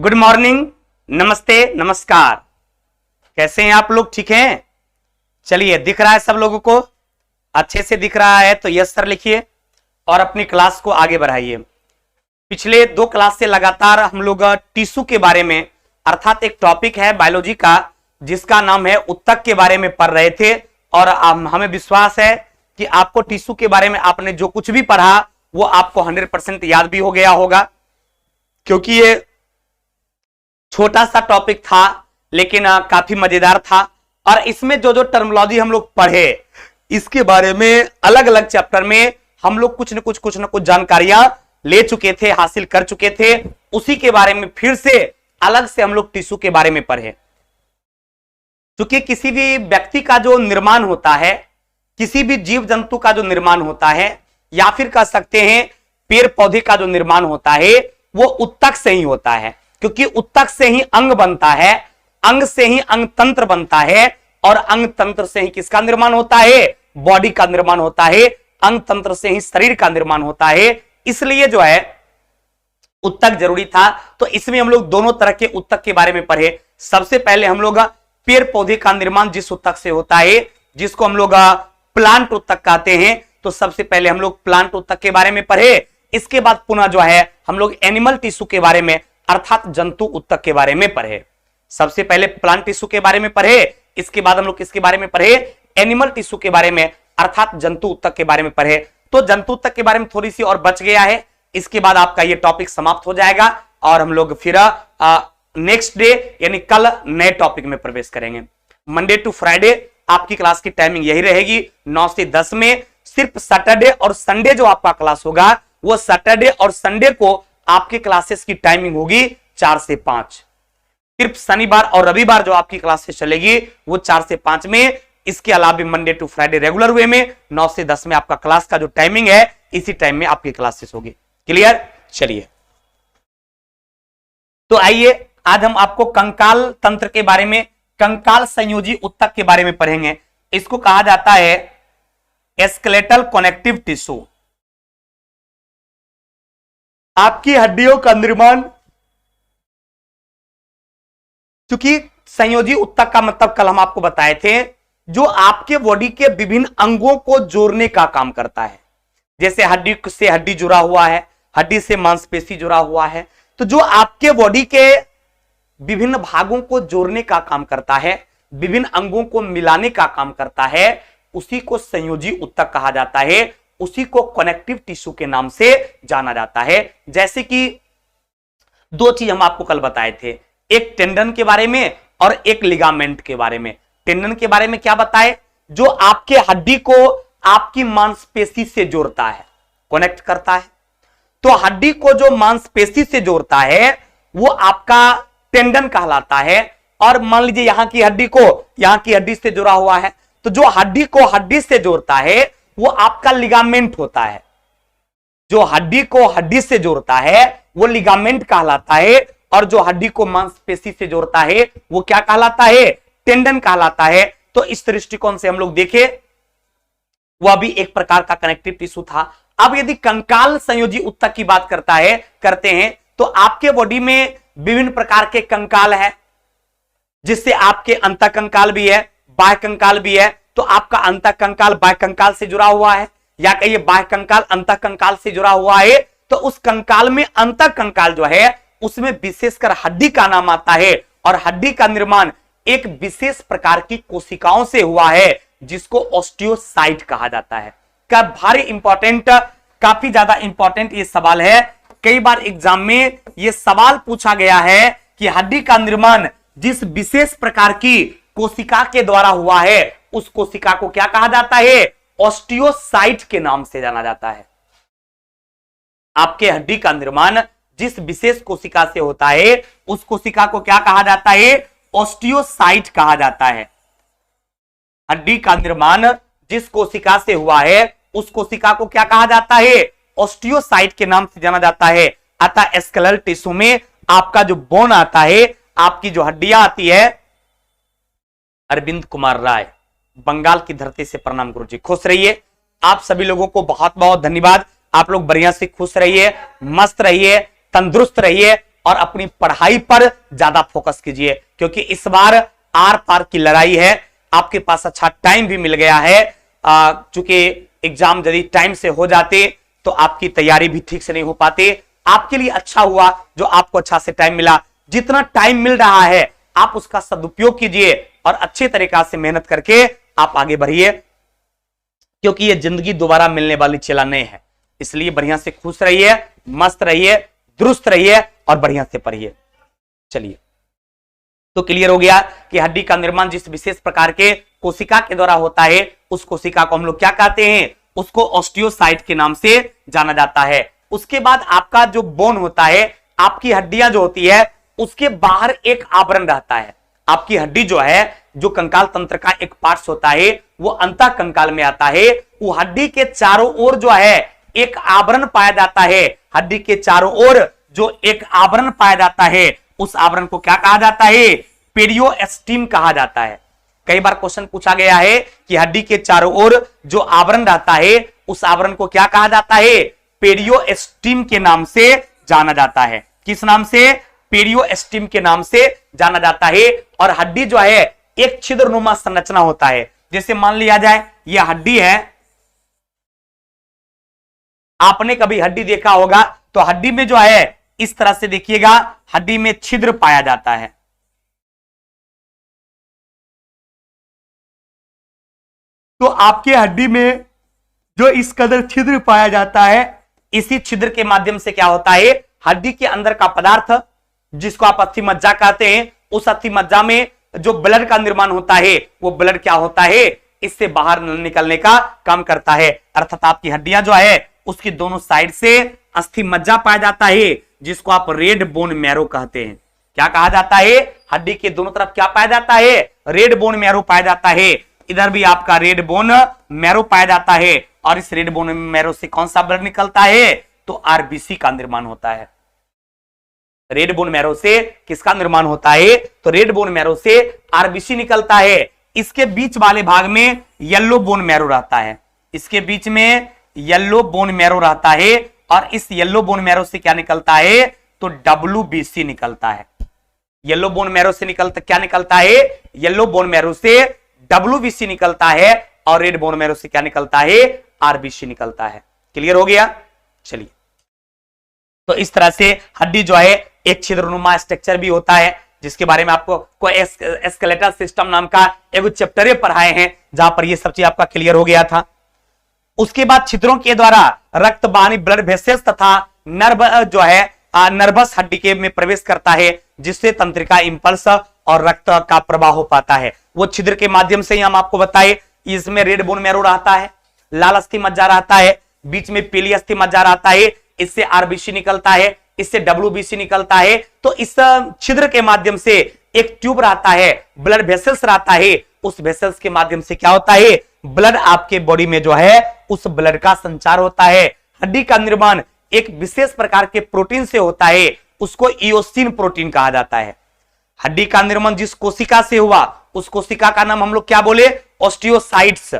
Good morning, नमस्ते, नमस्कार। कैसे हैं आप लोग? ठीक हैं? चलिए, दिख रहा है सब लोगों को? अच्छे से दिख रहा है तो यस सर लिखिए और अपनी क्लास को आगे बढ़ाइए। पिछले 2 क्लास से लगातार हम लोग टिश्यू के बारे में, अर्थात एक टॉपिक है बायोलॉजी का जिसका नाम है उत्तक के बारे में पढ़ रहे थे और हमें विश्वास है कि आपको टिश्यू के बारे में आपने जो कुछ भी पढ़ा वो आपको 100% याद भी हो गया होगा, क्योंकि ये छोटा सा टॉपिक था लेकिन काफी मजेदार था। और इसमें जो जो टर्मिनोलॉजी हम लोग पढ़े इसके बारे में अलग अलग चैप्टर में हम लोग कुछ न कुछ जानकारियां ले चुके थे, हासिल कर चुके थे। उसी के बारे में फिर से अलग से हम लोग टिश्यू के बारे में पढ़े। क्योंकि किसी भी व्यक्ति का जो निर्माण होता है, किसी भी जीव जंतु का जो निर्माण होता है, या फिर कह सकते हैं पेड़ पौधे का जो निर्माण होता है, वो उत्तक से ही होता है। क्योंकि उत्तक से ही अंग बनता है, अंग से ही अंग तंत्र बनता है और अंग तंत्र से ही किसका निर्माण होता है? बॉडी का निर्माण होता है। अंग तंत्र से ही शरीर का निर्माण होता है। इसलिए जो है उत्तक जरूरी था। तो इसमें हम लोग दोनों तरह के उत्तक के बारे में पढ़े। सबसे पहले हम लोग पेड़ पौधे का निर्माण जिस उत्तक से होता है, जिसको हम लोग प्लांट उत्तक कहते हैं, तो सबसे पहले हम लोग प्लांट उत्तक के बारे में पढ़े। इसके बाद पुनः जो है हम लोग एनिमल टिश्यू के बारे में, अर्थात जंतु उत्तक के बारे में पढ़े। सबसे पहले प्लांट टिश्यू के बारे में पढ़े, इसके बाद हम लोग किसके बारे में पढ़े? एनिमल टिश्यू के बारे में, अर्थात जंतु उत्तक के बारे में पढ़े। तो जंतु उत्तक के बारे में थोड़ी सी और बच गया है। इसके बाद आपका ये टॉपिक समाप्त हो जाएगा और हम लोग फिर नेक्स्ट डे यानी कल नए टॉपिक में प्रवेश करेंगे। मंडे टू फ्राइडे आपकी क्लास की टाइमिंग यही रहेगी 9 से 10 में। सिर्फ सैटरडे और संडे जो आपका क्लास होगा वो सैटरडे और संडे को आपके क्लासेस की टाइमिंग होगी 4 से 5। सिर्फ शनिवार और रविवार जो आपकी क्लासेस चलेगी वो 4 से 5 में। इसके अलावा Monday to Friday regular way में 9 से 10 में आपका क्लास का जो टाइमिंग है इसी टाइम में आपकी क्लासेस होगी। क्लियर? चलिए, तो आइए आज हम आपको कंकाल तंत्र के बारे में, कंकाल संयोजी उत्तक के बारे में पढ़ेंगे। इसको कहा जाता है स्केलेटल कनेक्टिव टिश्यू। आपकी हड्डियों का निर्माण, क्योंकि संयोजी उत्तक का मतलब कल हम आपको बताए थे, जो आपके बॉडी के विभिन्न अंगों को जोड़ने का काम करता है। जैसे हड्डी से हड्डी जुड़ा हुआ है, हड्डी से मांसपेशी जुड़ा हुआ है, तो जो आपके बॉडी के विभिन्न भागों को जोड़ने का काम करता है, विभिन्न अंगों को मिलाने का काम करता है, उसी को संयोजी उत्तक कहा जाता है। उसी को कनेक्टिव टिश्यू के नाम से जाना जाता है। जैसे कि 2 चीज हम आपको कल बताए थे, एक टेंडन के बारे में और एक लिगामेंट के बारे में। टेंडन के बारे में क्या बताए? जो आपके हड्डी को आपकी मांसपेशी से जोड़ता है, कनेक्ट करता है। तो हड्डी को जो मांसपेशी से जोड़ता है वो आपका टेंडन कहलाता है। और मान लीजिए यहां की हड्डी को यहां की हड्डी से जुड़ा हुआ है, तो जो हड्डी को हड्डी से जोड़ता है वो आपका लिगामेंट होता है। जो हड्डी को हड्डी से जोड़ता है वो लिगामेंट कहलाता है और जो हड्डी को मांसपेशी से जोड़ता है वो क्या कहलाता है? टेंडन कहलाता है। तो इस दृष्टिकोण से हम लोग देखें, वह भी एक प्रकार का कनेक्टिव टिश्यू था। अब यदि कंकाल संयोजी उत्तक की बात करते हैं तो आपके बॉडी में विभिन्न प्रकार के कंकाल है, जिससे आपके अंतःकंकाल भी है, बाह्य कंकाल भी है। तो आपका अंतःकंकाल बाह्य कंकाल से जुड़ा हुआ है, या कहिए बाह्य कंकाल अंतःकंकाल से जुड़ा हुआ है। तो उस कंकाल में अंतःकंकाल जो है उसमें विशेषकर हड्डी का नाम आता है और हड्डी का निर्माण एक विशेष प्रकार की कोशिकाओं से हुआ है जिसको ऑस्टियोसाइट कहा जाता है। का भारी इंपॉर्टेंट, काफी ज्यादा इंपॉर्टेंट ये सवाल है। कई बार एग्जाम में ये सवाल पूछा गया है कि हड्डी का निर्माण जिस विशेष प्रकार की कोशिका के द्वारा हुआ है उस कोशिका को क्या कहा जाता है? ऑस्टियोसाइट के नाम से जाना जाता है। आपके हड्डी का निर्माण जिस विशेष कोशिका से होता है उस कोशिका को क्या कहा जाता है? ऑस्टियोसाइट कहा जाता है। हड्डी का निर्माण जिस कोशिका से हुआ है उस कोशिका को क्या कहा जाता है? ऑस्टियोसाइट के नाम से जाना जाता है। अतः स्केलेटल टिश्यू में आपका जो बोन आता है, आपकी जो हड्डियां आती है। अरविंद कुमार राय, बंगाल की धरती से प्रणाम गुरुजी। खुश रहिए। आप सभी लोगों को बहुत बहुत धन्यवाद। आप लोग बढ़िया से खुश रहिए, मस्त रहिए, तंदुरुस्त रहिए और अपनी पढ़ाई पर ज्यादा फोकस कीजिए, क्योंकि इस बार आर पार की लड़ाई है। आपके पास अच्छा टाइम भी मिल गया है, चूंकि एग्जाम यदि टाइम से हो जाते तो आपकी तैयारी भी ठीक से नहीं हो पाती। आपके लिए अच्छा हुआ जो आपको अच्छा से टाइम मिला। जितना टाइम मिल रहा है आप उसका सदुपयोग कीजिए और अच्छे तरीका से मेहनत करके आप आगे बढ़िए, क्योंकि ये जिंदगी दोबारा मिलने वाली चीज नहीं है। इसलिए बढ़िया से खुश रहिए, मस्त रहिए, दुरुस्त रहिए और बढ़िया से पढ़िए। चलिए, तो क्लियर हो गया कि हड्डी का निर्माण जिस विशेष प्रकार के कोशिका के द्वारा होता है उस कोशिका को हम लोग क्या कहते हैं, उसको ऑस्टियोसाइट के नाम से जाना जाता है। उसके बाद आपका जो बोन होता है, आपकी हड्डियां जो होती है उसके बाहर एक आवरण रहता है। आपकी हड्डी जो है, जो कंकाल तंत्र का एक पार्ट होता है, वो अंतः कंकाल में आता है। वो हड्डी के चारों ओर जो है एक आवरण पाया जाता है। हड्डी के चारों ओर जो एक आवरण पाया जाता है उस आवरण को क्या कहा जाता है, पेरियोस्टीम कहा जाता है। कई बार क्वेश्चन पूछा गया है कि हड्डी के चारों ओर जो आवरण रहता है उस आवरण को क्या कहा जाता है, पेरियोस्टीम के नाम से जाना जाता है। किस नाम से, पेरियोस्टीम के नाम से जाना जाता है। और हड्डी जो है एक छिद्रनुमा संरचना होता है। जैसे मान लिया जाए यह हड्डी है, आपने कभी हड्डी देखा होगा तो हड्डी में जो है इस तरह से देखिएगा, हड्डी में छिद्र पाया जाता है। तो आपके हड्डी में जो इस कदर छिद्र पाया जाता है, इसी छिद्र के माध्यम से क्या होता है, हड्डी के अंदर का पदार्थ जिसको आप अस्थि मज्जा कहते हैं, उस अस्थि मज्जा में जो ब्लड का निर्माण होता है वो ब्लड क्या होता है, इससे बाहर निकलने का काम करता है। अर्थात आपकी हड्डियां जो है उसकी दोनों साइड से अस्थि मज्जा पाया जाता है, जिसको आप रेड बोन मैरो कहते हैं। क्या कहा जाता है, हड्डी के दोनों तरफ क्या पाया जाता है, रेड बोन मैरो पाया जाता है। इधर भी आपका रेड बोन मैरो पाया जाता है। और इस रेड बोन मैरो से कौन सा ब्लड निकलता है, तो आरबीसी का निर्माण होता है। रेड बोन मैरो से किसका निर्माण होता है, तो रेड बोन मैरो से आरबीसी निकलता है। इसके बीच वाले भाग में येलो बोन मैरो रहता है। इसके बीच में येलो बोन मैरो रहता है और इस येलो बोन मैरो से क्या निकलता है, तो डब्ल्यूबीसी निकलता है। येलो बोन मैरो से निकलता क्या निकलता है, येलो बोन मैरो से डब्ल्यूबीसी निकलता है और रेड बोन मैरो से क्या निकलता है, आरबीसी निकलता है। क्लियर हो गया। चलिए, तो इस तरह से हड्डी जो है एक छिद्रनुमा स्ट्रक्चर भी होता है, जिसके बारे में आपको कोई एस्केलेटल सिस्टम नाम का एक चैप्टर पढ़ाए हैं, जहां पर ये सब चीज आपका क्लियर हो गया था। उसके बाद छिद्रों के द्वारा रक्तवाहिनी ब्लड वेसल्स तथा नर्व जो है नर्वस हड्डी के में प्रवेश करता है, जिससे तंत्रिका इंपल्स और रक्त का प्रवाह हो पाता है। वो छिद्र के माध्यम से ही हम आपको बताए, इसमें रेड बोन मैरो रहता है, लाल अस्थि मज्जा रहता है, बीच में पीली अस्थि मज्जा रहता है, इससे आरबीसी निकलता है, इससे डब्ल्यूबीसी निकलता है। तो इस छिद्र के माध्यम से एक ट्यूब रहता है, ब्लड वेसल्स रहता है, उस वेसल्स के माध्यम से क्या होता है, ब्लड आपके बॉडी में जो है उस ब्लड का संचार होता है। हड्डी का निर्माण एक विशेष प्रकार के प्रोटीन से होता है, उसको इयोसिन प्रोटीन कहा जाता है। हड्डी का निर्माण जिस कोशिका से हुआ उस कोशिका का नाम हम लोग क्या बोले, ऑस्टियोसाइट्स।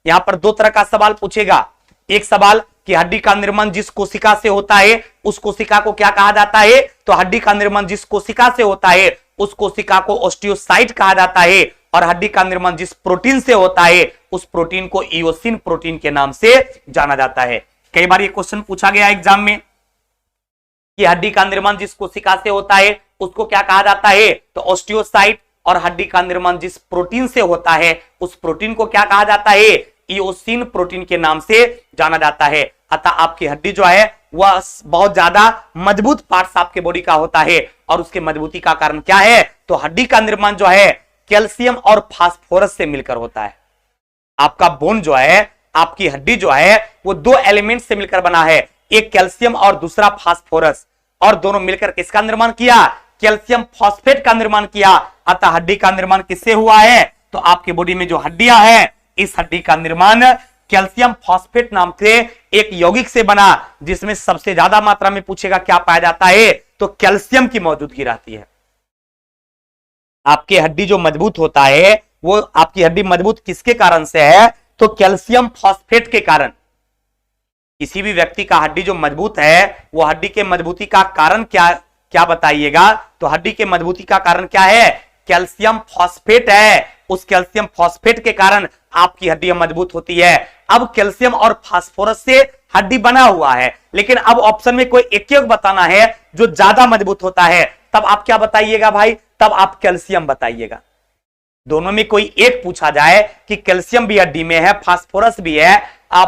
यहां पर दो तरह का सवाल पूछेगा। एक सवाल कि हड्डी का निर्माण जिस कोशिका से होता है उस कोशिका को क्या कहा जाता है, तो हड्डी का निर्माण जिस कोशिका से होता है उस कोशिका को ऑस्टियोसाइट कहा जाता है। और हड्डी का निर्माण जिस प्रोटीन से होता है उस प्रोटीन को इयोसिन प्रोटीन के नाम से जाना जाता है। कई बार ये क्वेश्चन पूछा गया एग्जाम में कि हड्डी का निर्माण जिस कोशिका से होता है उसको क्या कहा जाता है, तो ऑस्टियोसाइट। और हड्डी का निर्माण जिस प्रोटीन से होता है उस प्रोटीन को क्या कहा जाता है, इयोसिन प्रोटीन के नाम से जाना जाता है। अतः आपकी हड्डी जो है वह बहुत ज्यादा मजबूत पार्ट्स आपके बॉडी का होता है। और उसके मजबूती का कारण क्या है, तो हड्डी का निर्माण जो है कैल्शियम और फास्फोरस से मिलकर होता है। आपका बोन जो है, आपकी हड्डी जो है वो दो एलिमेंट से मिलकर बना है, एक कैल्शियम और दूसरा फास्फोरस। और दोनों मिलकर किसका निर्माण किया, कैल्शियम फॉस्फेट का निर्माण किया। अतः हड्डी का निर्माण किससे हुआ है, तो आपकी बॉडी में जो हड्डियां हैं इस हड्डी का निर्माण कैल्शियम फॉस्फेट नाम से एक यौगिक से बना, जिसमें सबसे ज्यादा मात्रा में पूछेगा क्या पाया जाता है, तो कैल्शियम की मौजूदगी रहती है। आपकी हड्डी जो मजबूत होता है वो आपकी हड्डी मजबूत किसके कारण से है, तो कैल्शियम फॉस्फेट के कारण। किसी भी व्यक्ति का हड्डी जो मजबूत है वो हड्डी के मजबूती का कारण क्या क्या बताइएगा? तो हड्डी के मजबूती का कारण क्या है? कैल्शियम फॉस्फेट है। उस कैल्शियम फॉस्फेट के कारण आपकी हड्डी मजबूत होती है। अब कैल्शियम और फास्फोरस से हड्डी बना हुआ है, लेकिन अब ऑप्शन में कोई एक बताना है जो ज्यादा मजबूत होता है, तब आप क्या बताइएगा भाई? तब आप कैल्शियम बताइएगा। दोनों में कोई एक पूछा जाए कि कैल्शियम भी हड्डी में है, फास्फोरस भी है,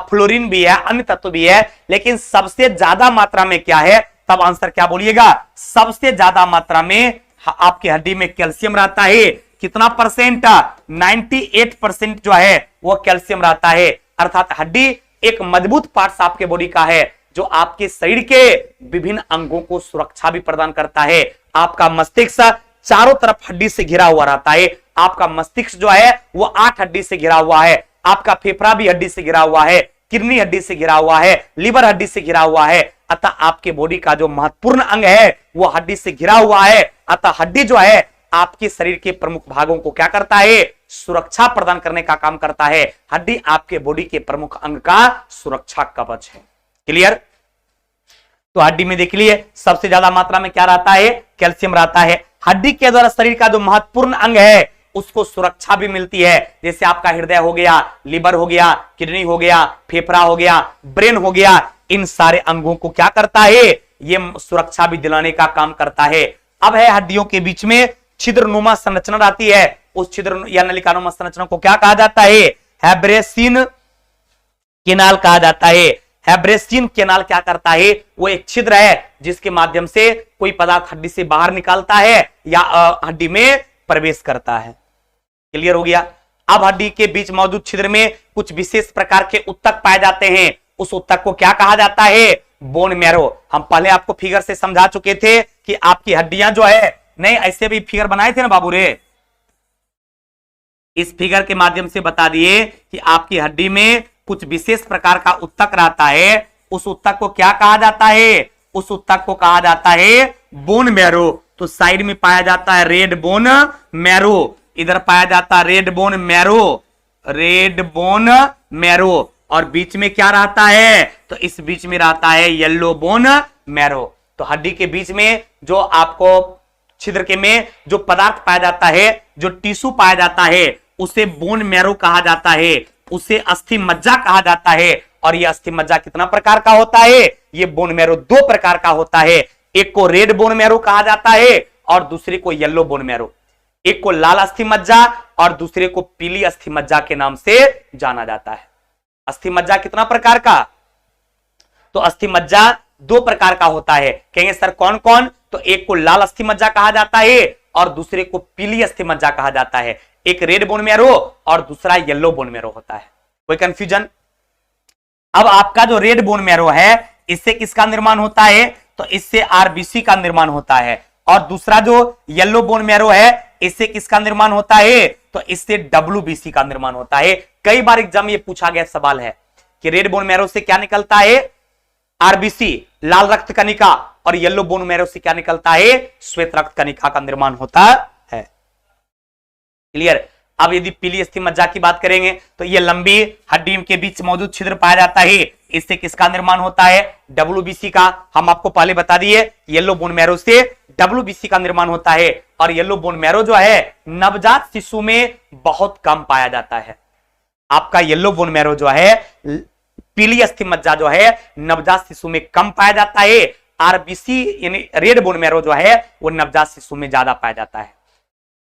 फ्लोरीन भी है, अन्य तत्व भी है, लेकिन सबसे ज्यादा मात्रा में क्या है, तब आंसर क्या बोलिएगा? सबसे ज्यादा मात्रा में आपकी हड्डी में कैल्शियम रहता है। कितना परसेंट? 98% जो है वो कैल्शियम रहता है। अर्थात हड्डी एक मजबूत पार्ट आपके बॉडी का है जो आपके शरीर के विभिन्न अंगों को सुरक्षा भी प्रदान करता है। आपका मस्तिष्क चारों तरफ हड्डी से घिरा हुआ रहता है। आपका मस्तिष्क जो है वो 8 हड्डी से घिरा हुआ है। आपका फेफड़ा भी हड्डी से घिरा हुआ है, किडनी हड्डी से घिरा हुआ है, लिवर हड्डी से घिरा हुआ है। अतः आपके बॉडी का जो महत्वपूर्ण अंग है वो हड्डी से घिरा हुआ है। अतः हड्डी जो है आपके शरीर के प्रमुख भागों को क्या करता है? सुरक्षा प्रदान करने का काम करता है। हड्डी आपके बॉडी के प्रमुख अंग का सुरक्षा कवच है। क्लियर? तो हड्डी में देख लिए सबसे ज्यादा मात्रा में क्या रहता है? कैल्शियम रहता है। हड्डी के द्वारा शरीर का जो महत्वपूर्ण अंग है उसको सुरक्षा भी मिलती है। जैसे आपका हृदय हो गया, लिवर हो गया, किडनी हो गया, फेफड़ा हो गया, ब्रेन हो गया, इन सारे अंगों को क्या करता है? ये सुरक्षा भी दिलाने का काम करता है। अब है हड्डियों के बीच में छिद्रनुमा संरचना रहती है। उस छिद्र या नलिकानुमा संरचना को क्या कहा जाता है? हेब्रेसिन केनाल कहा जाता है। हेब्रेसिन केनाल क्या करता है? वो एक छिद्र है जिसके माध्यम से कोई पदार्थ हड्डी से बाहर निकालता है या हड्डी में प्रवेश करता है। क्लियर हो गया? अब हड्डी के बीच मौजूद छिद्र में कुछ विशेष प्रकार के उत्तक पाए जाते हैं। उस उत्तक को क्या कहा जाता है? Bone marrow. हम पहले आपको फिगर से समझा चुके थे कि आपकी हड्डियां जो है, नहीं ऐसे भी फिगर बनाए थे ना बाबू रे, इस फिगर के माध्यम से बता दिए कि आपकी हड्डी में कुछ विशेष प्रकार का उत्तक रहता है। उस उत्तक को क्या कहा जाता है? उस उत्तक को कहा जाता है बोन मैरो। तो साइड में पाया जाता है रेड बोन मैरो, इधर पाया जाता है red bone marrow, red bone marrow, और बीच में क्या रहता है? तो इस बीच में रहता है येलो बोन मैरो। तो हड्डी के बीच में जो आपको छिद्र के में जो पदार्थ पाया जाता है, जो टिश्यू पाया जाता है, उसे बोन मैरो कहा जाता है, उसे अस्थि मज्जा कहा जाता है। और यह अस्थि मज्जा कितना प्रकार का होता है? ये बोन मैरो 2 प्रकार का होता है। एक को रेड बोन मैरो कहा जाता है और दूसरे को येलो बोन मैरो। एक को लाल अस्थि मज्जा और दूसरे को पीली अस्थि मज्जा के नाम से जाना जाता है। अस्थि मज्जा कितना प्रकार का? तो अस्थि मज्जा 2 प्रकार का होता है। कहेंगे सर कौन कौन? तो एक को लाल अस्थि मज्जा कहा जाता है और दूसरे को पीली अस्थि मज्जा कहा जाता है। एक रेड बोन मैरो और दूसरा येलो बोन मैरो होता है। कोई कंफ्यूजन? अब आपका जो रेड बोन मैरो है इससे किसका निर्माण होता है? तो इससे आरबीसी का निर्माण होता है। और दूसरा जो येलो बोन मैरो है इससे किसका निर्माण होता है? तो इससे डब्ल्यूबीसी का निर्माण होता है। कई बार एग्जाम ये पूछा गया सवाल है कि रेड बोन मैरो से क्या निकलता है? आरबीसी, लाल रक्त कणिका, और येलो बोन मैरो से क्या निकलता है? श्वेत रक्त कणिका का निर्माण होता है। क्लियर? अब यदि पीली अस्थि मज्जा की बात करेंगे तो ये लंबी हड्डी के बीच मौजूद छिद्र पाया जाता है। इससे किसका निर्माण होता है? डब्ल्यूबीसी का। हम आपको पहले बता दिए येलो बोन मैरो से डब्ल्यूबीसी का निर्माण होता है। और येलो बोन मैरो जो है नवजात शिशु में बहुत कम पाया जाता है। आपका येलो बोन मैरो जो है, पीली अस्थि मज्जा जो है नवजात शिशु में कम पाया जाता है। आरबीसी यानी रेड बोन मैरो जो है वो नवजात शिशु में ज्यादा पाया जाता है।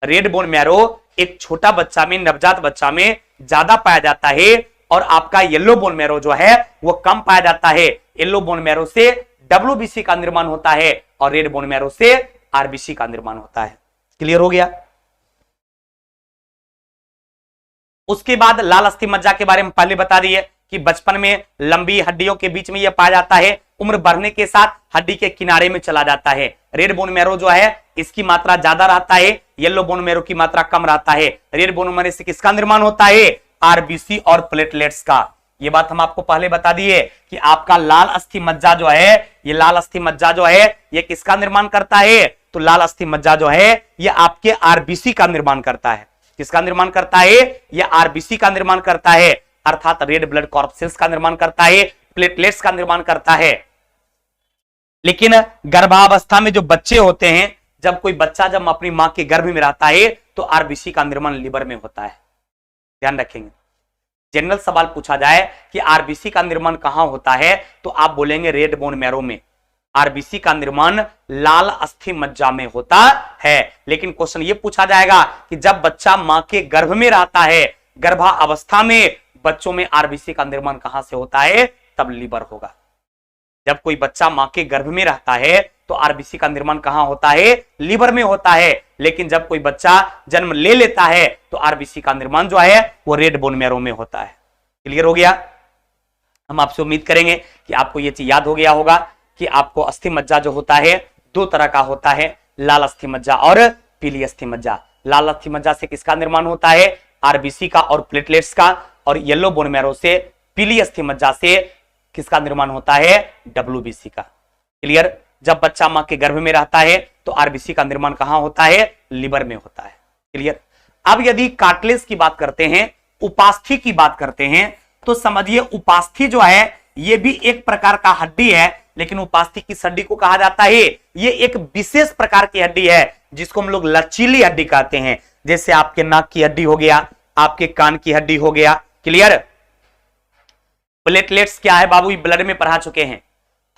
रेड बोन मैरो एक छोटा बच्चा में, नवजात बच्चा में ज्यादा पाया जाता है और आपका येलो बोन मैरो जो है वो कम पाया जाता है। येलो बोन मैरो से डब्ल्यूबीसी का निर्माण होता है और रेड बोन मैरो से आरबीसी का निर्माण होता है। क्लियर हो गया? उसके बाद लाल अस्थि मज्जा के बारे में पहले बता दिए कि बचपन में लंबी हड्डियों के बीच में यह पाया जाता है। उम्र बढ़ने के साथ हड्डी के किनारे में चला जाता है। रेड बोन मैरो जो है इसकी मात्रा ज्यादा रहता है, येलो बोन मैरो की मात्रा कम रहता है। रेड बोन मैरो से किसका निर्माण होता है? आरबीसी और प्लेटलेट्स का। ये बात हम आपको पहले बता दिए कि आपका लाल अस्थि मज्जा जो है, ये लाल अस्थि मज्जा जो है ये किसका निर्माण करता है? तो लाल अस्थि मज्जा जो है ये आपके आरबीसी का निर्माण करता है। किसका निर्माण करता है? ये आरबीसी का निर्माण करता है, अर्थात रेड ब्लड कॉर्पसेल्स का निर्माण करता है, प्लेटलेट्स का निर्माण करता है। लेकिन गर्भावस्था में जो बच्चे होते हैं, जब कोई बच्चा जब अपनी मां के गर्भ में रहता है तो आरबीसी का निर्माण लिवर में होता है। ध्यान रखेंगे, जनरल सवाल पूछा जाए कि आरबीसी का निर्माण कहां होता है तो आप बोलेंगे रेड बोन मैरो में। आरबीसी का निर्माण लाल अस्थि मज्जा में होता है। लेकिन क्वेश्चन ये पूछा जाएगा कि जब बच्चा मां के गर्भ में रहता है, गर्भावस्था में बच्चों में आरबीसी का निर्माण कहां से होता है, तब लीवर होगा। जब कोई बच्चा मां के गर्भ में रहता है तो आरबीसी का निर्माण कहां होता है, लीवर में होता है। लेकिन जब कोई बच्चा जन्म ले लेता है तो आरबीसी का निर्माण जो है वो रेड बोन मैरो में होता है। क्लियर हो गया? हम आपसे उम्मीद करेंगे कि आपको यह चीज याद हो गया होगा कि आपको अस्थि मज्जा जो होता है दो तरह का होता है, लाल अस्थि मज्जा और पीली अस्थि मज्जा। लाल अस्थि मज्जा से किसका निर्माण होता है, आरबीसी का और प्लेटलेट्स का, और येलो बोन मैरो से, पीली अस्थि मज्जा से किसका निर्माण होता है, डब्ल्यूबीसी का। क्लियर? जब बच्चा मां के गर्भ में रहता है तो आरबीसी का निर्माण कहां होता है, लिवर में होता है। क्लियर? अब यदि कार्टिलेज की बात करते हैं, उपास्थि की बात करते हैं, तो समझिए उपास्थि जो है ये भी एक प्रकार का हड्डी है, लेकिन उपास्थि की हड्डी को कहा जाता है, ये एक विशेष प्रकार की हड्डी है जिसको हम लोग लचीली हड्डी कहते हैं। जैसे आपके नाक की हड्डी हो गया, आपके कान की हड्डी हो गया। क्लियर? प्लेटलेट्स क्या है बाबू, ब्लड में पढ़ा चुके हैं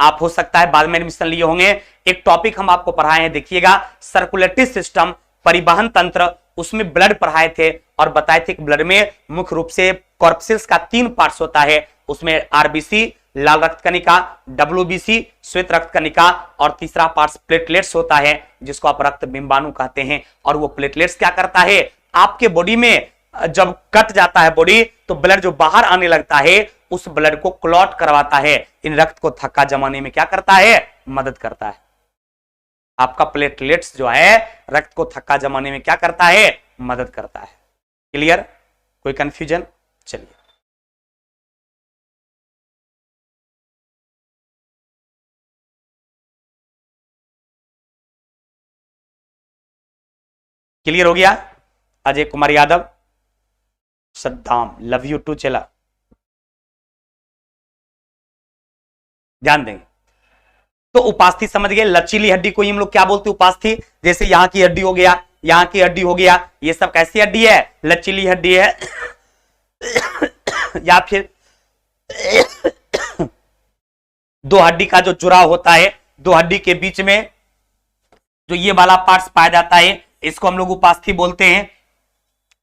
आप, हो सकता है बाद में एडमिशन लिए होंगे। एक टॉपिक हम आपको पढ़ाए हैं, देखिएगा, सर्कुलेटरी सिस्टम, परिवहन तंत्र, उसमें ब्लड पढ़ाए थे और बताए थे कि ब्लड में मुख्य रूप से कॉर्पसेल्स का 3 पार्ट्स होता है। उसमें आरबीसी, लाल रक्त कणिका, डब्ल्यूबीसी, श्वेत रक्त कणिका, और तीसरा पार्ट प्लेटलेट्स होता है जिसको आप रक्त बिंबाणु कहते हैं। और वो प्लेटलेट्स क्या करता है, आपके बॉडी में जब कट जाता है बॉडी तो ब्लड जो बाहर आने लगता है उस ब्लड को क्लॉट करवाता है, इन रक्त को थक्का जमाने में क्या करता है, मदद करता है। आपका प्लेटलेट्स जो है रक्त को थक्का जमाने में क्या करता है, मदद करता है। क्लियर? कोई कंफ्यूजन? चलिए, क्लियर हो गया? Ajay Kumar Yadav, Saddam, love you too, चला ध्यान देंगे। तो उपास्थि समझ गए, लचीली हड्डी को हम लोग क्या बोलते हैं, उपास्थि। जैसे यहां की हड्डी हो गया, यहां की हड्डी हो गया, ये सब कैसी हड्डी है, लचीली हड्डी है। या फिर दो हड्डी का जो जुड़ाव होता है, दो हड्डी के बीच में जो ये वाला पार्ट्स पाया जाता है, इसको हम लोग उपास्थि बोलते हैं।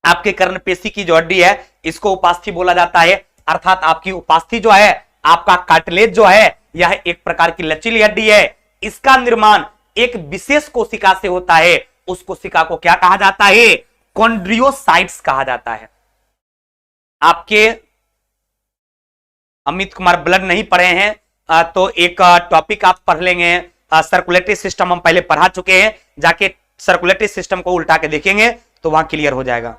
आपके कर्ण पेशी की जो हड्डी है इसको उपास्थि बोला जाता है। अर्थात आपकी उपास्थि जो है, आपका कार्टिलेज जो है, यह एक प्रकार की लचीली हड्डी है। इसका निर्माण एक विशेष कोशिका से होता है। उस कोशिका को क्या कहा जाता है, कॉन्ड्रियोसाइट्स कहा जाता है। आपके अमित कुमार ब्लड नहीं पढ़े हैं तो एक टॉपिक आप पढ़ लेंगे, सर्कुलेटरी सिस्टम हम पहले पढ़ा चुके हैं, जाके सर्कुलेटरी सिस्टम को उल्टा के देखेंगे तो वहां क्लियर हो जाएगा।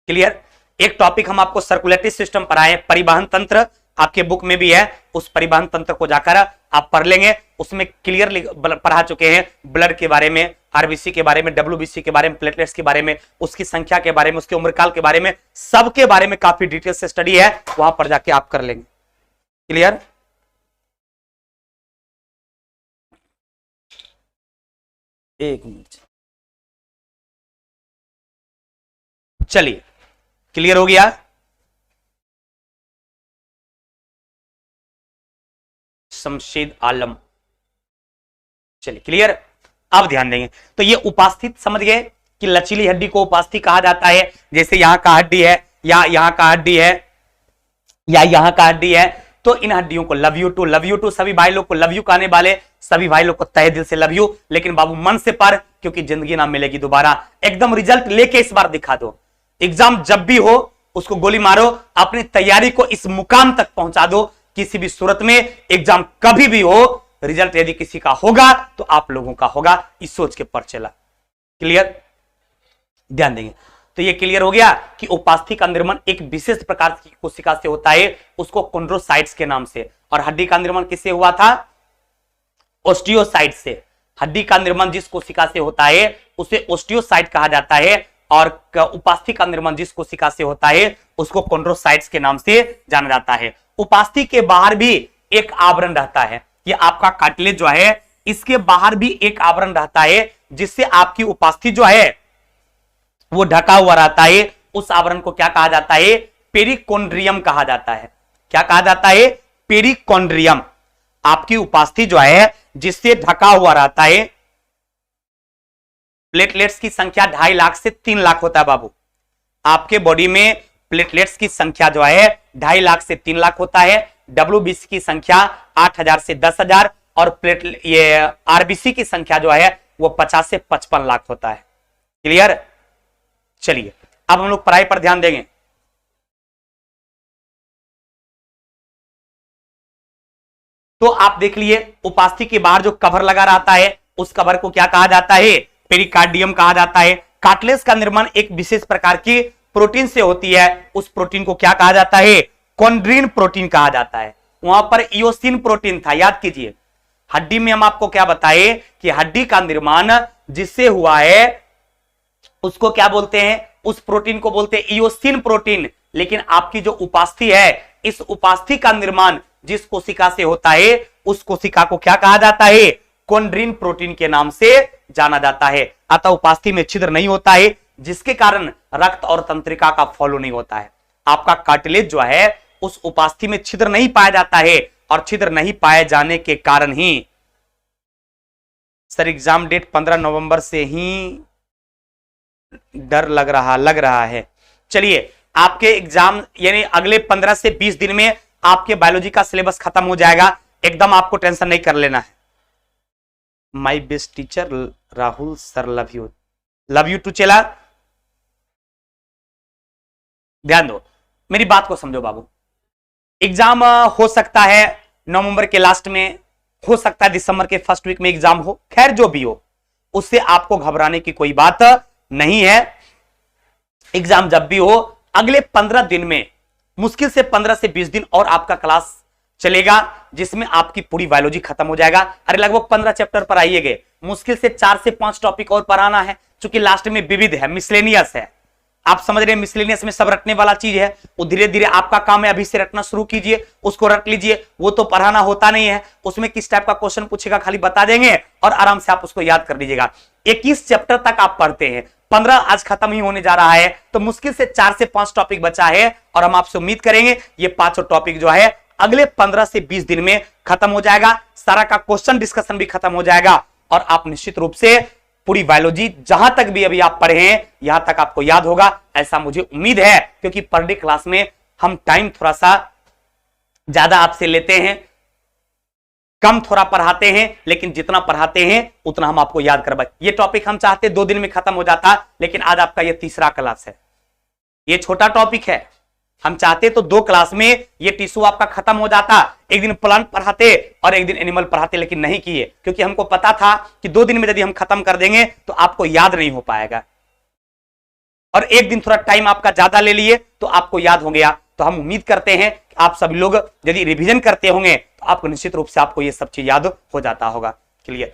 क्लियर? एक टॉपिक हम आपको सर्कुलेटरी सिस्टम पढ़ाए, परिवहन तंत्र, आपके बुक में भी है, उस परिवहन तंत्र को जाकर आप पढ़ लेंगे। उसमें क्लियरली पढ़ा चुके हैं ब्लड के बारे में, आरबीसी के बारे में, डब्ल्यूबीसी के बारे में, प्लेटलेट्स के बारे में, उसकी संख्या के बारे में, उसके उम्रकाल के बारे में, सबके बारे में काफी डिटेल से स्टडी है, वहां पर जाके आप कर लेंगे। क्लियर? एक मिनट, चलिए, क्लियर हो गया? शमशेद आलम, चलिए क्लियर। अब ध्यान देंगे, तो ये उपास्थित समझ गए कि लचीली हड्डी को उपास्थि कहा जाता है। जैसे यहां का हड्डी है, या यहां का हड्डी है, या यहां का हड्डी है, तो इन हड्डियों को लव यू टू, सभी भाई लोग को लव यू कहने वाले सभी भाई लोग को तहे दिल से लव यू। लेकिन बाबू मन से पढ़, क्योंकि जिंदगी ना मिलेगी दोबारा। एकदम रिजल्ट लेके इस बार दिखा दो। एग्जाम जब भी हो उसको गोली मारो, अपनी तैयारी को इस मुकाम तक पहुंचा दो। किसी भी सूरत में एग्जाम कभी भी हो, रिजल्ट यदि किसी का होगा तो आप लोगों का होगा, इस सोच के पर चला। क्लियर? ध्यान देंगे, तो ये क्लियर हो गया कि उपास्थि का निर्माण एक विशेष प्रकार की कोशिका से होता है, उसको कॉन्ड्रोसाइट्स के नाम से। और हड्डी का निर्माण किससे हुआ था, ओस्टियोसाइट से। हड्डी का निर्माण जिस कोशिका से होता है उसे ओस्टियोसाइट कहा जाता है, और उपास्थि का निर्माण जिस कोशिका से होता है उसको कॉन्ड्रोसाइट्स के नाम से जाना जाता है। उपास्थि के बाहर भी एक आवरण रहता है, ये आपका कार्टिलेज जो है इसके बाहर भी एक आवरण रहता है जिससे आपकी उपास्थि जो है वो ढका हुआ रहता है। उस आवरण को क्या कहा जाता है? पेरिकोन्ड्रियम कहा जाता है। क्या कहा जाता है? पेरिकोन्ड्रियम। आपकी उपास्थि जो है जिससे ढका हुआ रहता है। प्लेटलेट्स की संख्या 2.5 लाख से 3 लाख होता है बाबू। आपके बॉडी में प्लेटलेट्स की संख्या जो है 2.5 लाख से 3 लाख होता है। WBC की संख्या 8,000 से 10,000 और ये RBC की संख्या जो है वो 50 से 55 लाख होता है। क्लियर? चलिए अब हम लोग पढ़ाई पर ध्यान देंगे। तो आप देख लिए उपास्थि के बाहर जो कवर लगा रहता है उस कवर को क्या कहा जाता है? पेरिकार्डियम कहा जाता है। कार्टिलेज का निर्माण एक विशेष प्रकार की प्रोटीन से होती है। उस प्रोटीन को क्या कहा जाता है? कॉन्ड्रीन प्रोटीन कहा जाता है। वहां पर इयोसिन प्रोटीन था, याद कीजिए। हड्डी में हम आपको क्या बताए कि हड्डी का निर्माण जिससे हुआ है उसको क्या बोलते हैं? उस प्रोटीन को बोलते हैं इयोसिन प्रोटीन। लेकिन आपकी जो उपास्थि है, इस उपास्थि का निर्माण जिस कोशिका से होता है उस कोशिका को क्या कहा जाता है? कॉन्ड्रीन प्रोटीन के नाम से जाना जाता है। अतः उपास्थि में छिद्र नहीं होता है जिसके कारण रक्त और तंत्रिका का फॉलो नहीं होता है। आपका कार्टिलेज जो है उस उपास्थि में छिद्र नहीं पाया जाता है और छिद्र नहीं पाए जाने के कारण ही सर एग्जाम डेट 15 नवंबर से ही डर लग रहा है। चलिए आपके एग्जाम यानी अगले 15 से 20 दिन में आपके बायोलॉजी का सिलेबस खत्म हो जाएगा। एकदम आपको टेंशन नहीं कर लेना है। My best teacher Rahul sir love you too चेला। ध्यान दो, मेरी बात को समझो बाबू। एग्जाम हो सकता है नवंबर के लास्ट में, हो सकता है दिसंबर के फर्स्ट वीक में एग्जाम हो। खैर जो भी हो उससे आपको घबराने की कोई बात नहीं है। एग्जाम जब भी हो अगले 15 दिन में मुश्किल से 15 से 20 दिन और आपका क्लास चलेगा जिसमें आपकी पूरी बायोलॉजी खत्म हो जाएगा। अरे लगभग 15 चैप्टर पर आइए गए, मुश्किल से 4 से 5 टॉपिक और पढ़ाना है क्योंकि लास्ट में विविध है, मिसलेनियस है। आप समझ रहे हैं मिसलेनियस में सब रटने वाला चीज है। वो धीरे धीरे आपका काम है, अभी से रटना शुरू कीजिए, उसको रट लीजिए। वो तो पढ़ाना होता नहीं है, उसमें किस टाइप का क्वेश्चन पूछेगा खाली बता देंगे और आराम से आप उसको याद कर लीजिएगा। 21 चैप्टर तक आप पढ़ते हैं, 15 आज खत्म ही होने जा रहा है, तो मुश्किल से 4 से 5 टॉपिक बचा है और हम आपसे उम्मीद करेंगे ये 5 टॉपिक जो है अगले 15 से 20 दिन में खत्म हो जाएगा। सारा का क्वेश्चन डिस्कशन भी खत्म हो जाएगा और आप निश्चित रूप से पूरी बायोलॉजी जहां तक भी अभी आप पढ़े हैं यहां तक आपको याद होगा, ऐसा मुझे उम्मीद है। क्योंकि पर डे क्लास में हम टाइम थोड़ा सा ज्यादा आपसे लेते हैं, कम थोड़ा पढ़ाते हैं, लेकिन जितना पढ़ाते हैं उतना हम आपको याद करवाए। ये टॉपिक हम चाहते 2 दिन में खत्म हो जाता, लेकिन आज आपका ये तीसरा क्लास है, ये छोटा टॉपिक है। हम चाहते तो 2 क्लास में ये टिश्यू आपका खत्म हो जाता, एक दिन प्लांट पढ़ाते और एक दिन एनिमल पढ़ाते, लेकिन नहीं किए क्योंकि हमको पता था कि 2 दिन में यदि हम खत्म कर देंगे तो आपको याद नहीं हो पाएगा। और एक दिन थोड़ा टाइम आपका ज्यादा ले लिए तो आपको याद हो गया। तो हम उम्मीद करते हैं कि आप सभी लोग यदि रिवीजन करते होंगे तो आपको निश्चित रूप से आपको ये सब चीज याद हो जाता होगा। क्लियर?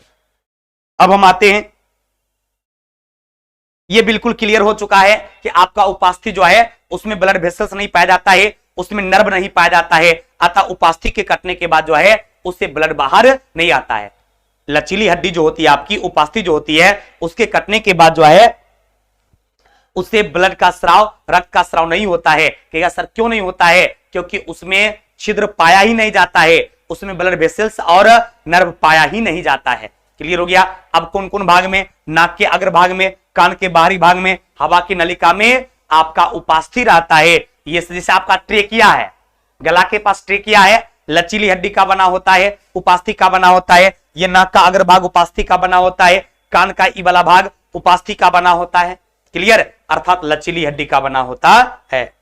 अब हम आते हैं, ये बिल्कुल क्लियर हो चुका है कि आपका उपास्थि जो है उसमें ब्लड वेसल्स नहीं पाया जाता है, उसमें नर्व नहीं पाया जाता है। अतः उपास्थि के कटने के बाद जो है उससे ब्लड बाहर नहीं आता है। लचीली हड्डी जो होती है आपकी, उपास्थि जो होती है, उसके कटने के बाद जो है उससे ब्लड का स्राव, रक्त का स्राव नहीं होता है। कहेगा सर क्यों नहीं होता है? क्योंकि उसमें छिद्र पाया ही नहीं जाता है, उसमें ब्लड वेसल्स और नर्व पाया ही नहीं जाता है। क्लियर हो गया? अब कौन कौन भाग में? नाक के अग्रभाग में, कान के बाहरी भाग में, हवा की नलिका में आपका उपास्थि रहता है। ये जैसे आपका ट्रेकिया है, गला के पास ट्रेकिया है, लचीली हड्डी का बना होता है, उपास्थि का बना होता है। ये नाक का अग्रभाग उपास्थि का बना होता है, कान का ई वाला भाग उपास्थि का बना होता है। क्लियर? अर्थात लचीली हड्डी का बना होता है।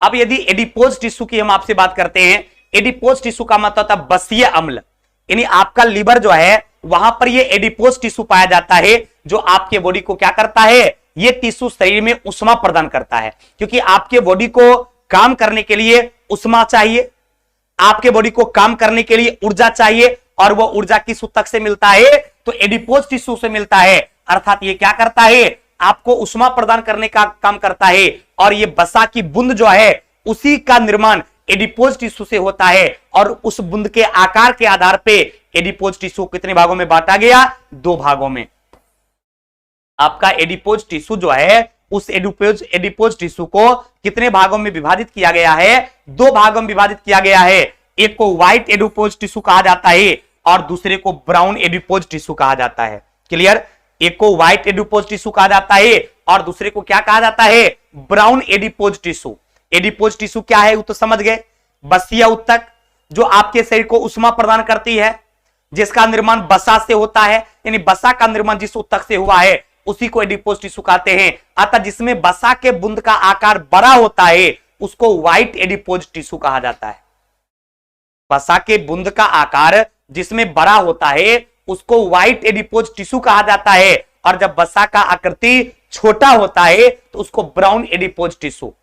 अब यदि एडिपोज टिश्यू की हम आपसे बात करते हैं, एडिपोज टिश्यू का मतलब था बसीय अम्ल, यानी आपका लीवर जो है वहां पर ये एडिपोज टिश्यू पाया जाता है जो आपके बॉडी को क्या करता है? ये टिश्यू शरीर में उष्मा प्रदान करता है, क्योंकि आपके बॉडी को काम करने के लिए उष्मा चाहिए, आपके बॉडी को काम करने के लिए ऊर्जा चाहिए, और वो ऊर्जा किस ऊतक से मिलता है? तो एडिपोज टिश्यू से मिलता है। अर्थात ये क्या करता है? आपको उष्मा प्रदान करने का काम करता है, और ये वसा की बूंद जो है उसी का निर्माण एडिपोज टिश्यू से होता है, और उस बूंद के आकार के आधार पे एडिपोज टिश्यू कितने भागों में बांटा गया? 2 भागों में। आपका एडिपोज टिश्यू जो है उस एडिपोज टिश्यू को कितने भागों में विभाजित किया गया है? 2 भागों में विभाजित किया गया है। एक को व्हाइट एडिपोज टिश्यू कहा जाता है और दूसरे को ब्राउन एडिपोज टिश्यू कहा जाता है। क्लियर? एक को व्हाइट एडिपोज टिश्यू कहा जाता है और दूसरे को क्या कहा जाता है? Brown adipose tissue. Adipose tissue क्या है वो तो समझ गए। बसीय उत्तक जो आपके शरीर को उष्मा प्रदान करती है, जिसका निर्माण वसा से होता है, यानी वसा का निर्माण जिस उत्तक से हुआ है उसी को एडिपोज टिश्यू कहते हैं। अतः जिसमें वसा के बूंद का आकार बड़ा होता है उसको व्हाइट एडिपोज टिश्यू कहा जाता है। वसा के बूंद का आकार जिसमें बड़ा होता है उसको व्हाइट एडिपोज टिश्यू कहा जाता है, और जब वसा का आकृति छोटा होता है तो उसको ब्राउन एडिपोज टिश्यू।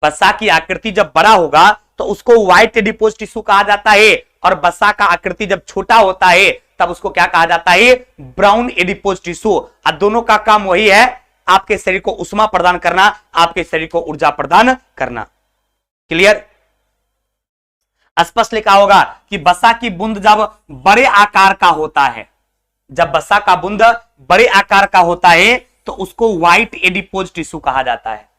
वसा की आकृति जब बड़ा होगा तो उसको व्हाइट एडिपोज टिश्यू कहा जाता है, और वसा का आकृति जब छोटा होता है तब उसको क्या कहा जाता है? Brown adipose tissue. और दोनों का काम वही है, आपके शरीर को उष्मा प्रदान करना, आपके शरीर को ऊर्जा प्रदान करना। क्लियर? स्पष्ट लिखा होगा कि वसा की बूंद जब बड़े आकार का होता है, जब वसा का बूंद बड़े आकार का होता है तो उसको व्हाइट एडिपोज टिश्यू कहा जाता है।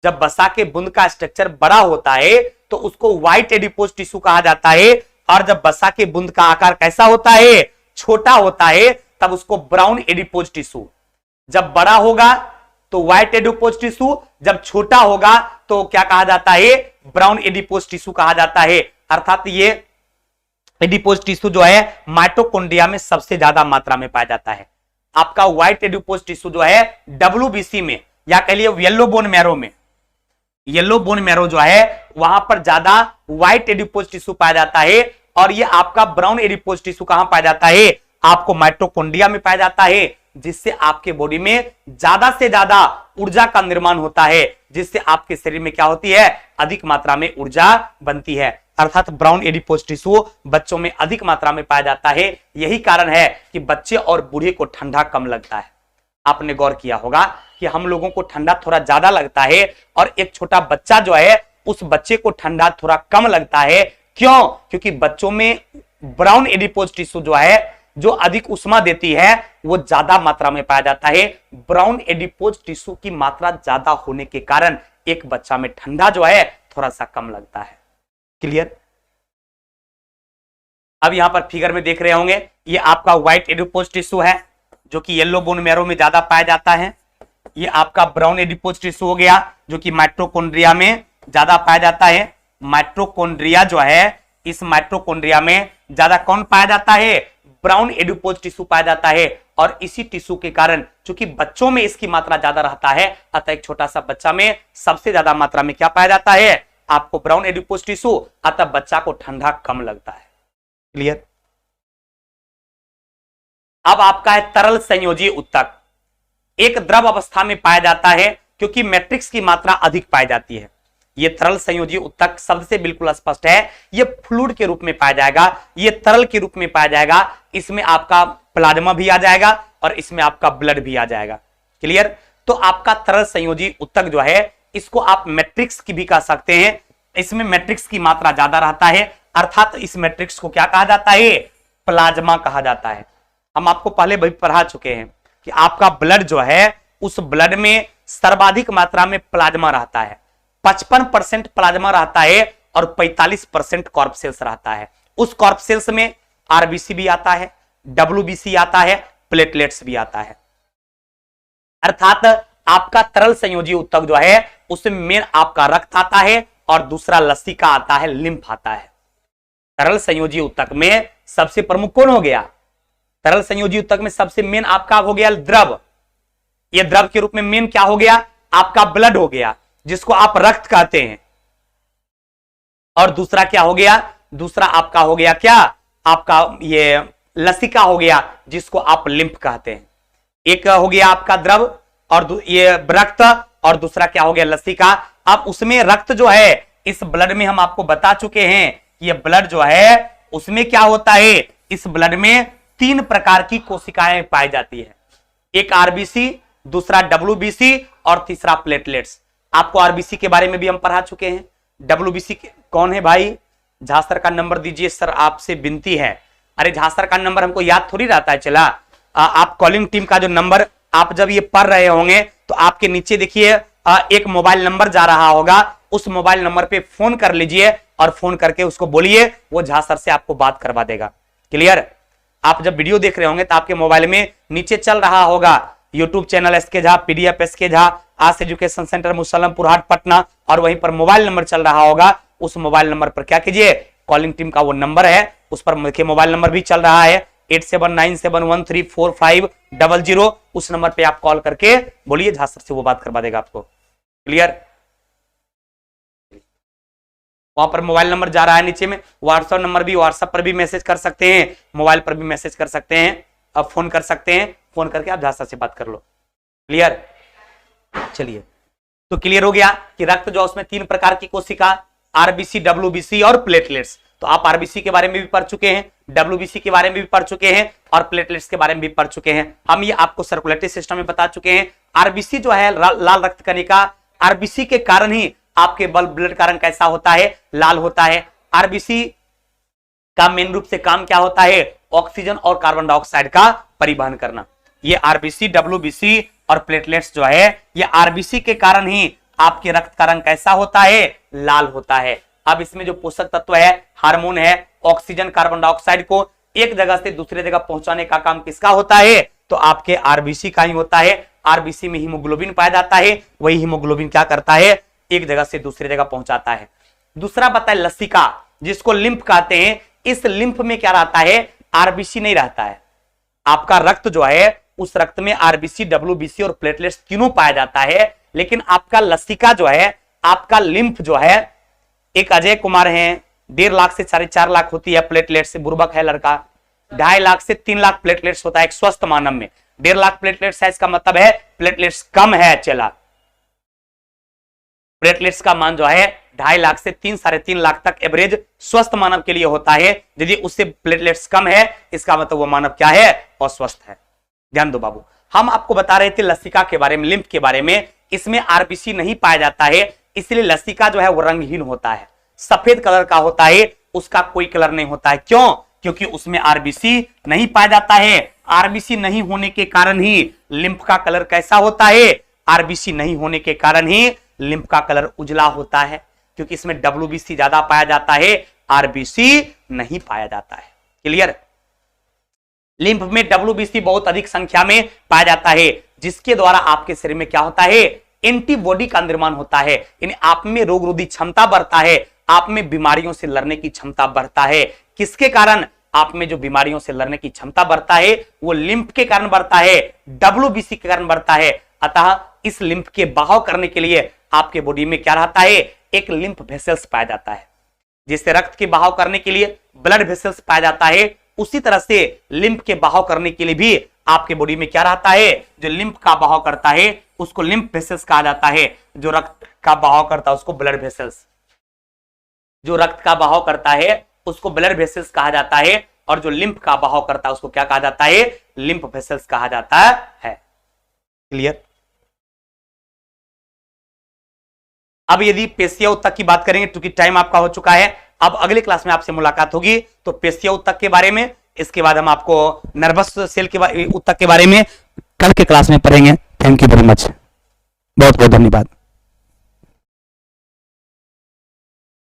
जब वसा के बूंद का स्ट्रक्चर बड़ा होता है तो उसको व्हाइट एडिपोज टिश्यू कहा जाता है, और जब वसा के बूंद का आकार कैसा होता है? छोटा होता है, तब उसको ब्राउन एडिपोज टिश्यू। जब बड़ा होगा तो व्हाइट एडिपोज टिश्यू, जब छोटा होगा तो क्या कहा जाता है? ब्राउन एडिपोज टिश्यू कहा जाता है। अर्थात ये एडिपोज टिश्यू जो है माइटोकॉन्ड्रिया में सबसे ज्यादा मात्रा में पाया जाता है। आपका व्हाइट एडिपोज टिश्यू जो है WBC में, या कह लिए येलो बोन मैरो में, येलो बोन मैरो जो है वहां पर ज्यादा व्हाइट एडिपोज टिश्यू पाया जाता है, और ये आपका ब्राउन एडिपोज टिश्यू कहां पाया जाता है? आपको माइटोकॉन्ड्रिया में पाया जाता है, जिससे आपके बॉडी में ज्यादा से ज्यादा ऊर्जा का निर्माण होता है, जिससे आपके शरीर में क्या होती है? अधिक मात्रा में ऊर्जा बनती है। अर्थात ब्राउन एडिपोज टिश्यू बच्चों में अधिक मात्रा में पाया जाता है। यही कारण है कि बच्चे और बूढ़े को ठंडा कम लगता है। आपने गौर किया होगा कि हम लोगों को ठंडा थोड़ा ज्यादा लगता है, और एक छोटा बच्चा जो है उस बच्चे को ठंडा थोड़ा कम लगता है। क्यों? क्योंकि बच्चों में ब्राउन एडिपोज टिश्यू जो है, जो अधिक उष्मा देती है, वो ज्यादा मात्रा में पाया जाता है। ब्राउन एडिपोज टिश्यू की मात्रा ज्यादा होने के कारण एक बच्चा में ठंडा जो है थोड़ा सा कम लगता है। क्लियर? अब यहां पर फिगर में देख रहे होंगे, ये आपका व्हाइट एडिपोज टिश्यू है जो कि येलो बोन मैरो में ज्यादा पाया जाता है। ये आपका ब्राउन एडिपोज टिश्यू हो गया जो कि माइटोकॉन्ड्रिया में ज्यादा पाया जाता है। माइटोकॉन्ड्रिया जो है, इस माइटोकॉन्ड्रिया में ज्यादा कौन पाया जाता है? ब्राउन एडिपोज टिश्यू पाया जाता है, और इसी टिश्यू के कारण चूंकि बच्चों में इसकी मात्रा ज्यादा रहता है, अतः एक छोटा सा बच्चा में सबसे ज्यादा मात्रा में क्या पाया जाता है? आपको ब्राउन एडिपोज टिश्यू, अतः बच्चा को ठंडा कम लगता है। क्लियर? अब आपका है तरल संयोजी उत्तक। एक द्रव अवस्था में पाया जाता है क्योंकि मैट्रिक्स की मात्रा अधिक पाई जाती है। ये तरल संयोजी उत्तक शब्द से बिल्कुल स्पष्ट है, ये फ्लूइड के रूप में पाया जाएगा, ये तरल के रूप में पाया जाएगा। इसमें आपका प्लाज्मा भी आ जाएगा और इसमें आपका ब्लड भी आ जाएगा। क्लियर? तो आपका तरल संयोजी उत्तक जो है इसको आप मैट्रिक्स की भी कह सकते हैं। इसमें मैट्रिक्स की मात्रा ज्यादा रहता है, अर्थात इस मैट्रिक्स को क्या कहा जाता है? प्लाज्मा कहा जाता है। हम आपको पहले भी पढ़ा चुके हैं कि आपका ब्लड जो है उस ब्लड में सर्वाधिक मात्रा में प्लाज्मा रहता है। 55% प्लाज्मा रहता है और 45% कॉर्प सेल्स रहता है। उस कॉर्प सेल्स में आरबीसी भी आता है, डब्ल्यूबीसी आता है, प्लेटलेट्स भी आता है। अर्थात आपका तरल संयोजी उत्तक जो है उसमें मेन आपका रक्त आता है और दूसरा लसिका आता है, लिम्फ आता है। तरल संयोजी उत्तक में सबसे प्रमुख कौन हो गया? तरल संयोजी उत्तक में सबसे मेन आपका हो गया द्रव। यह द्रव के रूप में मेन क्या हो गया? आपका ब्लड हो गया, जिसको आप रक्त कहते हैं। और दूसरा क्या हो गया? दूसरा आपका हो गया क्या? आपका ये लसिका हो गया, जिसको आप लिम्फ कहते हैं। एक हो गया आपका द्रव और ये रक्त, और दूसरा क्या हो गया? लसिका। अब उसमें रक्त जो है, इस ब्लड में हम आपको बता चुके हैं कि ये ब्लड जो है उसमें क्या होता है? इस ब्लड में 3 प्रकार की कोशिकाएं पाई जाती है। एक आरबीसी, दूसरा डब्ल्यूबीसी और तीसरा प्लेटलेट्स। आपको आरबीसी के बारे में भी हम पढ़ा चुके हैं। डब्ल्यूबीसी कौन है भाई? झा सर का नंबर दीजिए सर, आपसे विनती है। अरे झा सर का नंबर हमको याद थोड़ी रहता है। चला आप कॉलिंग टीम का जो नंबर आप जब ये पढ़ रहे होंगे तो आपके नीचे देखिए एक मोबाइल नंबर जा रहा होगा, उस मोबाइल नंबर पे फोन कर लीजिए और फोन करके उसको बोलिए, वो झा सर से आपको बात करवा देगा। क्लियर? आप जब वीडियो देख रहे होंगे तो आपके मोबाइल में नीचे चल रहा होगा YouTube channel SK Jha, PDF SK Jha, आज एजुकेशन सेंटर मुसल्लमपुर हाट पटना, और वहीं पर मोबाइल नंबर चल रहा होगा। उस मोबाइल नंबर पर क्या कीजिए, कॉलिंग टीम का वो नंबर है, उस पर मोबाइल नंबर भी चल रहा है 8797134500। उस नंबर पे आप कॉल करके बोलिए, झा सर से वो बात करवा देगा आपको। क्लियर? वहां पर मोबाइल नंबर जा रहा है नीचे में, व्हाट्सएप नंबर भी, व्हाट्सएप पर भी मैसेज कर सकते हैं, मोबाइल पर भी मैसेज कर सकते हैं, अब फोन कर सकते हैं, फोन करके आप झा सर से बात कर लो। क्लियर? चलिए, तो क्लियर हो गया कि रक्त जो उसमें 3 प्रकार की कोशिका, आरबीसी, डब्ल्यूबीसी और प्लेटलेट्स। तो आप आरबीसी के बारे में भी पढ़ चुके हैं, डब्ल्यूबीसी के बारे में भी पढ़ चुके हैं और प्लेटलेट्स के बारे में भी पढ़ चुके हैं। हम ये आपको सर्कुलेटरी सिस्टम में बता चुके हैं। आरबीसी जो है लाल रक्त कणिका, आरबीसी के कारण ही आपके ब्लड का रंग कैसा होता है, लाल होता है। आरबीसी का मेन रूप से काम क्या होता है, ऑक्सीजन और कार्बन डाइऑक्साइड का परिवहन करना। ये आरबीसी, डब्ल्यूबीसी और प्लेटलेट्स जो है, ये आरबीसी के कारण ही आपके रक्त का रंग कैसा होता है, लाल होता है। अब इसमें जो पोषक तत्व है, हार्मोन है, ऑक्सीजन, कार्बन डाइऑक्साइड को एक जगह से दूसरे जगह पहुंचाने का काम किसका होता है, तो आपके आरबीसी का ही होता है। आरबीसी में हीमोग्लोबिन पाया जाता है, वही हीमोग्लोबिन क्या करता है, एक जगह से दूसरी जगह पहुंचाता है। दूसरा बताए लसिका, जिसको लिम्फ कहते हैं। इस लिम्फ में क्या रहता है, आरबीसी नहीं रहता है। आपका रक्त जो है, उस रक्त में आरबीसी, डब्ल्यूबीसी और प्लेटलेट्स तीनों पाया जाता है, लेकिन आपका लसिका जो है, आपका लिम्फ जो है, एक अजय कुमार हैं, 1.5 लाख से 4.5 लाख होती है प्लेटलेट्स, बुर्बक है लड़का। 2.5 लाख से 3 लाख प्लेटलेट्स होता है एक स्वस्थ मानव में। 1.5 लाख प्लेटलेट्स है, इसका मतलब है प्लेटलेट्स कम है। चला, प्लेटलेट्स का मान जो है 2.5 लाख से 3-3.5 लाख तक एवरेज स्वस्थ मानव के लिए होता है। यदि उससे प्लेटलेट्स कम है, इसका मतलब वो मानव क्या है, अस्वस्थ है। ध्यान दो बाबू, हम आपको बता रहे थे लसिका के बारे में, लिम्फ के बारे में। इसमें आरबीसी नहीं पाया जाता है, इसलिए लसिका जो है वो रंगहीन होता है, सफेद कलर का होता है, उसका कोई कलर नहीं होता है। क्यों? क्योंकि उसमें आरबीसी नहीं पाया जाता है। आरबीसी नहीं होने के कारण ही लिम्फ का कलर कैसा होता है, आरबीसी नहीं होने के कारण ही लिम्फ का कलर उजला होता है, क्योंकि इसमें डब्ल्यूबीसी ज्यादा पाया जाता है, आरबीसी नहीं पाया जाता है। क्लियर? लिम्फ में डब्ल्यूबीसी बहुत अधिक संख्या में पाया जाता है, जिसके द्वारा आपके शरीर में क्या होता है, एंटीबॉडी का निर्माण होता है, यानी आप में रोग रोधी क्षमता बढ़ता है, आप में बीमारियों से लड़ने की क्षमता बढ़ता है। किसके कारण? आप में जो बीमारियों से लड़ने की क्षमता बढ़ता है वो लिम्फ के कारण बढ़ता है, डब्ल्यूबीसी के कारण बढ़ता है। अतः इस लिम्फ के बहाव करने के लिए आपके बॉडी में क्या रहता है, एक लिम्फ वेसल्स पाया जाता है। जिससे रक्त के बहाव करने के लिए ब्लड वेसल्स पाया जाता है, उसी तरह से लिम्फ के बहाव करने के लिए भी आपके बॉडी में क्या रहता है, जो लिम्फ का बहाव करता है उसको लिम्फ वेसल्स कहा जाता है। जो रक्त का बहाव करता है उसको ब्लड वेसल्स, जो रक्त का बहाव करता है उसको ब्लड वेसल्स कहा जाता है, और जो लिम्फ का बहाव करता है उसको क्या कहा जाता है, लिम्फ वेसल्स कहा जाता है। क्लियर? अब यदि पेशिया उत्तक की बात करेंगे, क्योंकि टाइम आपका हो चुका है, अब अगले क्लास में आपसे मुलाकात होगी तो पेशिया उत्तक के बारे में, इसके बाद हम आपको नर्वस सेल के उत्तक के बारे में कल के क्लास में पढ़ेंगे। थैंक यू वेरी मच, बहुत बहुत धन्यवाद।